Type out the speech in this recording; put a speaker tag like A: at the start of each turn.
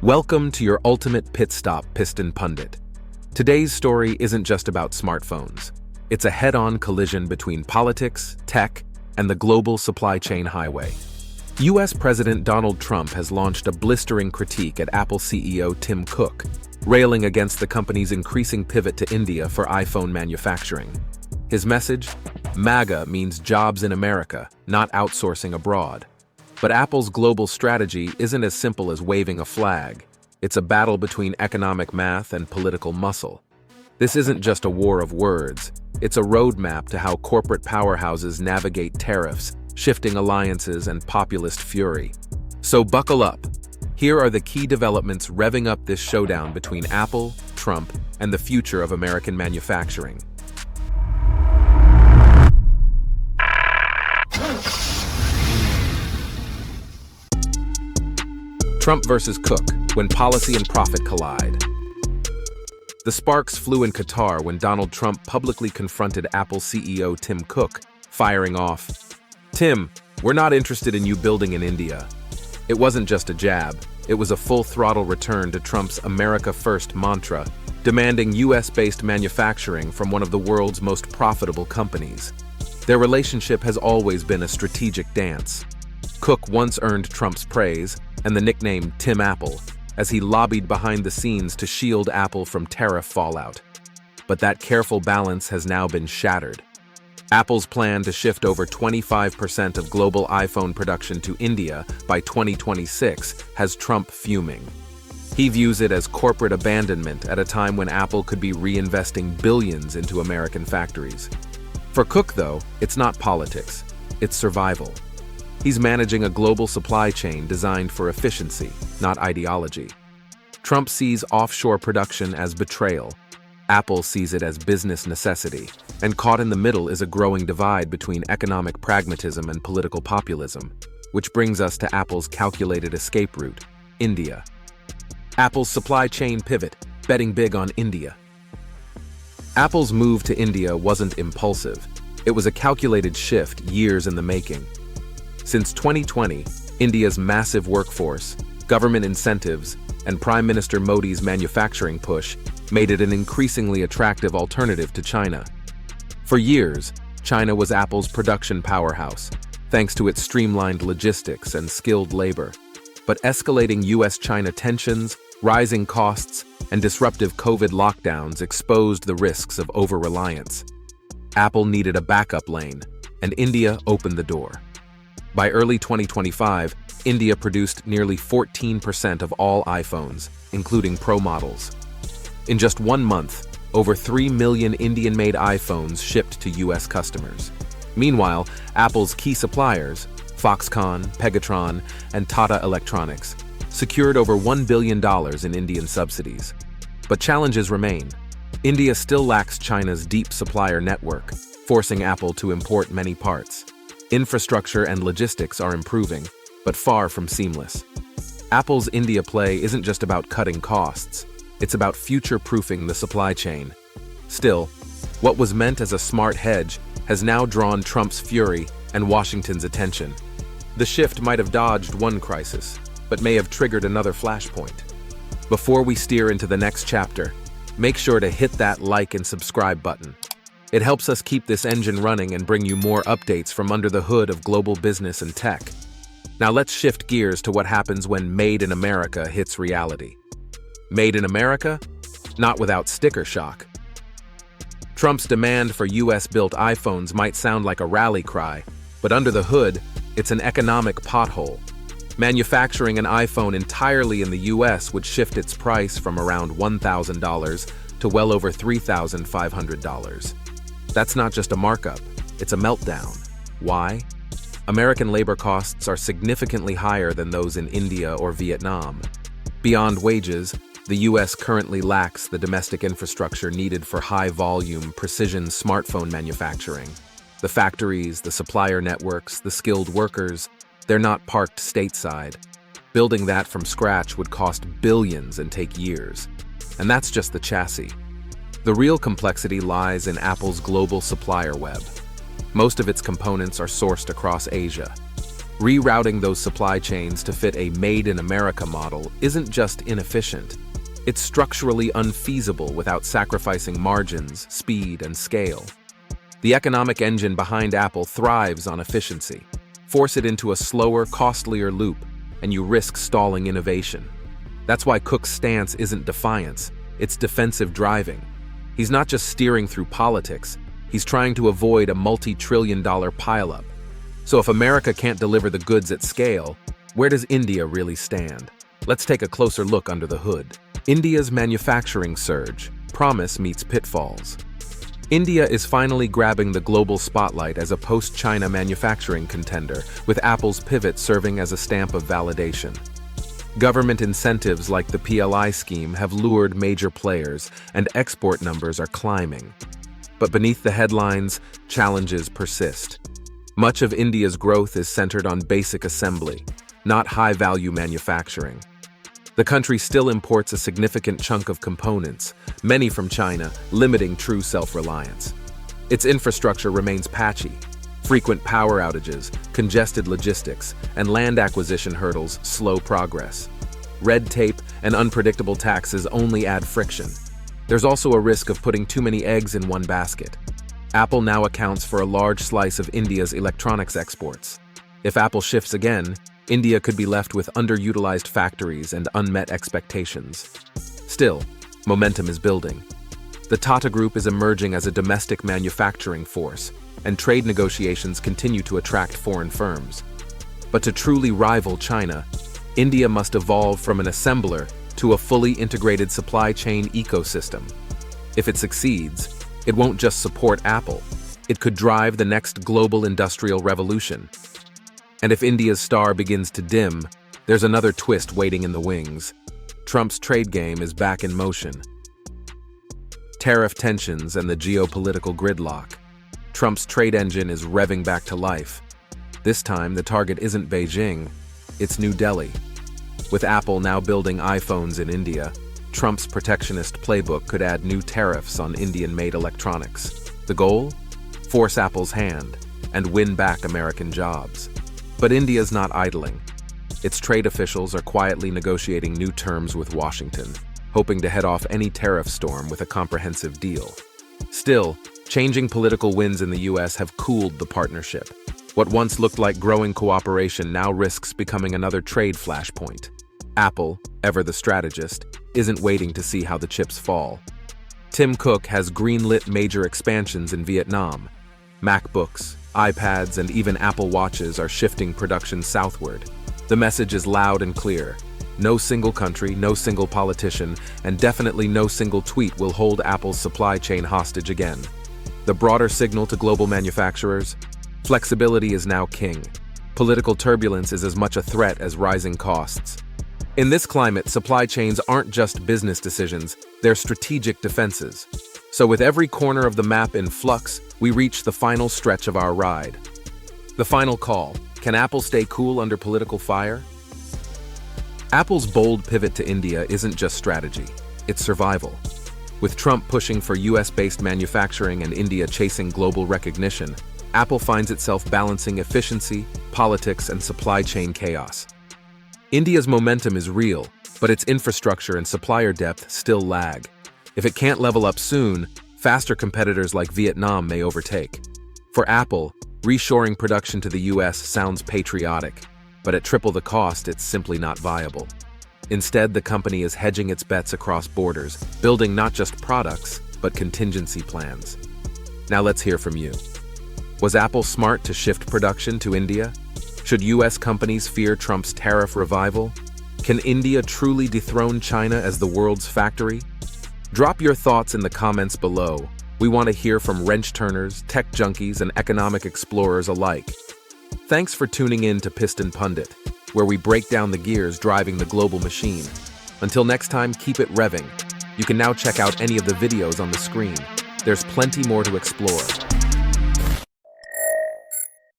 A: Welcome to your ultimate pit stop, Piston Pundit. Today's story isn't just about smartphones. It's a head-on collision between politics, tech, and the global supply chain highway. US President Donald Trump has launched a blistering critique at Apple CEO Tim Cook, railing against the company's increasing pivot to India for iPhone manufacturing. His message? MAGA means jobs in America, not outsourcing abroad. But Apple's global strategy isn't as simple as waving a flag. It's a battle between economic math and political muscle. This isn't just a war of words. It's a roadmap to how corporate powerhouses navigate tariffs, shifting alliances, and populist fury. So buckle up. Here are the key developments revving up this showdown between Apple, Trump, and the future of American manufacturing. Trump versus Cook, when policy and profit collide. The sparks flew in Qatar when Donald Trump publicly confronted Apple CEO Tim Cook, firing off, "Tim, we're not interested in you building in India." It wasn't just a jab, it was a full-throttle return to Trump's America First mantra, demanding US-based manufacturing from one of the world's most profitable companies. Their relationship has always been a strategic dance. Cook once earned Trump's praise, and the nickname Tim Apple, as he lobbied behind the scenes to shield Apple from tariff fallout. But that careful balance has now been shattered. Apple's plan to shift over 25% of global iPhone production to India by 2026 has Trump fuming. He views it as corporate abandonment at a time when Apple could be reinvesting billions into American factories. For Cook, though, it's not politics, it's survival. He's managing a global supply chain designed for efficiency, not ideology. Trump sees offshore production as betrayal. Apple sees it as business necessity. And caught in the middle is a growing divide between economic pragmatism and political populism, which brings us to Apple's calculated escape route, India. Apple's supply chain pivot, betting big on India. Apple's move to India wasn't impulsive. It was a calculated shift years in the making. Since 2020, India's massive workforce, government incentives, and Prime Minister Modi's manufacturing push made it an increasingly attractive alternative to China. For years, China was Apple's production powerhouse, thanks to its streamlined logistics and skilled labor. But escalating US-China tensions, rising costs, and disruptive COVID lockdowns exposed the risks of over-reliance. Apple needed a backup lane, and India opened the door. By early 2025, India produced nearly 14% of all iPhones, including Pro models. In just 1 month, over 3 million Indian-made iPhones shipped to US customers. Meanwhile, Apple's key suppliers, Foxconn, Pegatron, and Tata Electronics, secured over $1 billion in Indian subsidies. But challenges remain. India still lacks China's deep supplier network, forcing Apple to import many parts. Infrastructure and logistics are improving, but far from seamless. Apple's India play isn't just about cutting costs, it's about future-proofing the supply chain. Still, what was meant as a smart hedge has now drawn Trump's fury and Washington's attention. The shift might have dodged one crisis, but may have triggered another flashpoint. Before we steer into the next chapter, make sure to hit that like and subscribe button. It helps us keep this engine running and bring you more updates from under the hood of global business and tech. Now let's shift gears to what happens when Made in America hits reality. Made in America? Not without sticker shock. Trump's demand for US-built iPhones might sound like a rally cry, but under the hood, it's an economic pothole. Manufacturing an iPhone entirely in the US would shift its price from around $1,000 to well over $3,500. That's not just a markup, it's a meltdown. Why? American labor costs are significantly higher than those in India or Vietnam. Beyond wages, the US currently lacks the domestic infrastructure needed for high-volume, precision smartphone manufacturing. The factories, the supplier networks, the skilled workers, they're not parked stateside. Building that from scratch would cost billions and take years. And that's just the chassis. The real complexity lies in Apple's global supplier web. Most of its components are sourced across Asia. Rerouting those supply chains to fit a Made in America model isn't just inefficient. It's structurally unfeasible without sacrificing margins, speed, and scale. The economic engine behind Apple thrives on efficiency. Force it into a slower, costlier loop, and you risk stalling innovation. That's why Cook's stance isn't defiance, it's defensive driving. He's not just steering through politics, he's trying to avoid a multi-trillion-dollar pileup. So if America can't deliver the goods at scale, where does India really stand? Let's take a closer look under the hood. India's manufacturing surge. Promise meets pitfalls. India is finally grabbing the global spotlight as a post-China manufacturing contender, with Apple's pivot serving as a stamp of validation. Government incentives like the PLI scheme have lured major players, and export numbers are climbing. But beneath the headlines, challenges persist. Much of India's growth is centered on basic assembly, not high-value manufacturing. The country still imports a significant chunk of components, many from China, limiting true self-reliance. Its infrastructure remains patchy. Frequent power outages, congested logistics, and land acquisition hurdles slow progress. Red tape and unpredictable taxes only add friction. There's also a risk of putting too many eggs in one basket. Apple now accounts for a large slice of India's electronics exports. If Apple shifts again, India could be left with underutilized factories and unmet expectations. Still, momentum is building. The Tata Group is emerging as a domestic manufacturing force, and trade negotiations continue to attract foreign firms. But to truly rival China, India must evolve from an assembler to a fully integrated supply chain ecosystem. If it succeeds, it won't just support Apple, it could drive the next global industrial revolution. And if India's star begins to dim, there's another twist waiting in the wings. Trump's trade game is back in motion. Tariff tensions and the geopolitical gridlock. Trump's trade engine is revving back to life. This time, the target isn't Beijing, it's New Delhi. With Apple now building iPhones in India, Trump's protectionist playbook could add new tariffs on Indian-made electronics. The goal? Force Apple's hand and win back American jobs. But India's not idling. Its trade officials are quietly negotiating new terms with Washington, hoping to head off any tariff storm with a comprehensive deal. Still, changing political winds in the US have cooled the partnership. What once looked like growing cooperation now risks becoming another trade flashpoint. Apple, ever the strategist, isn't waiting to see how the chips fall. Tim Cook has greenlit major expansions in Vietnam. MacBooks, iPads, and even Apple Watches are shifting production southward. The message is loud and clear. No single country, no single politician, and definitely no single tweet will hold Apple's supply chain hostage again. The broader signal to global manufacturers? Flexibility is now king. Political turbulence is as much a threat as rising costs. In this climate, supply chains aren't just business decisions, they're strategic defenses. So with every corner of the map in flux, we reach the final stretch of our ride. The final call. Can Apple stay cool under political fire? Apple's bold pivot to India isn't just strategy, it's survival. With Trump pushing for US-based manufacturing and India chasing global recognition, Apple finds itself balancing efficiency, politics, and supply chain chaos. India's momentum is real, but its infrastructure and supplier depth still lag. If it can't level up soon, faster competitors like Vietnam may overtake. For Apple, reshoring production to the US sounds patriotic, but at triple the cost, it's simply not viable. Instead, the company is hedging its bets across borders, building not just products, but contingency plans. Now let's hear from you. Was Apple smart to shift production to India? Should US companies fear Trump's tariff revival? Can India truly dethrone China as the world's factory? Drop your thoughts in the comments below. We want to hear from wrench-turners, tech junkies, and economic explorers alike. Thanks for tuning in to Piston Pundit, where we break down the gears driving the global machine. Until next time, keep it revving. You can now check out any of the videos on the screen. There's plenty more to explore.